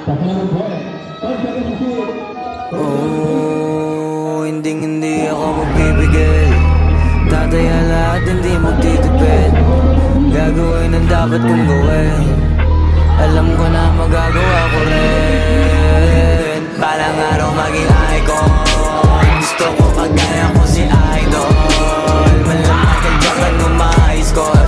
Oh, hindi ako magbibigay. Tataya lahat, hindi magtitipid. Gagawin ang dapat kong gawin. Alam ko na magagawa ko rin. Balang araw maging icon. Gusto ko kagaya ko si Idol. Malamang kang Jordan nung ma-high score.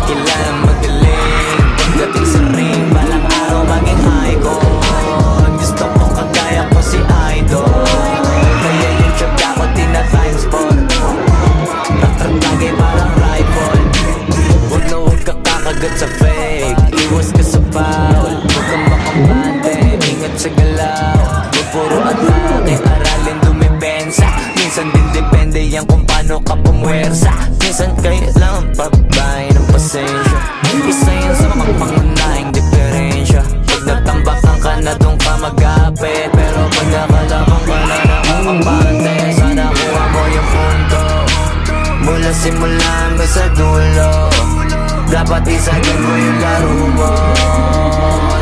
Kilalang magaling pagdating sa ring. Balang araw maging icon. Gusto ko kagaya ko si Idol. Kaya yung tsaga ko tina-times 4. Tatragay parang rifle. Huwag na huwag ka kakagat sa fake. Iwas ka sa foul. Huwag kang makabante. Ingat sa galaw. Huwag puro atake. Aralin dumipensa. Minsan din depende yan kung paano ka pumwersa. Minsan kailangan pabay ng pasensya. Isa yan sa mga pangunahing diferensya. Pag nagtambakan ka na doon ka mag-apit. Pero pag nakalabang ka na nakakapante, sana kuha mo yung punto. Mula simula hanggang sa dulo. Dapat isagad mo yung laro mo.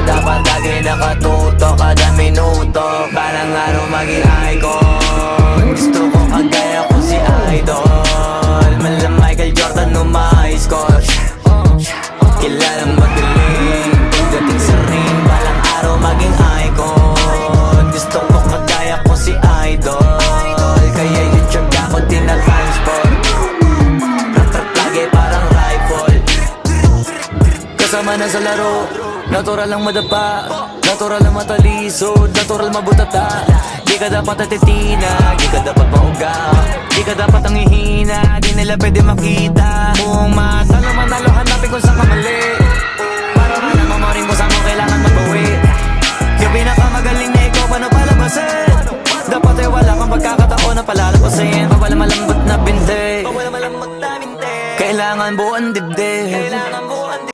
Dapat lagi nakatuto kada minuto. Balang araw maging icon. Gusto ko kagaya ko si Idol. Malang Michael Jordan nung ma-high score. Kilalang magaling pagdating sa ring. Balang araw maging icon. Gusto ko kagaya ko si Idol. Kaya yung tsaga ko tina-times 4. Rat-rat lagi parang rifle. Kasama na sa laro. Natural lang madapa. Natural lang matalisod. Natural mabutata. Di ka dapat natitina. Di ka dapat mauga. Di ka dapat ang ihina. Di nila pwede makita. Kung matalo manalo hanapin kung saan ka mali. Para ka na mamoring mo sa mo kailangan magbawi. Yung pinakamagaling na ikaw paano palabasin. Dapat ay wala kang pagkakataon na palalabasin. Pawala malambot na binte. Kailangan buuan dibdib.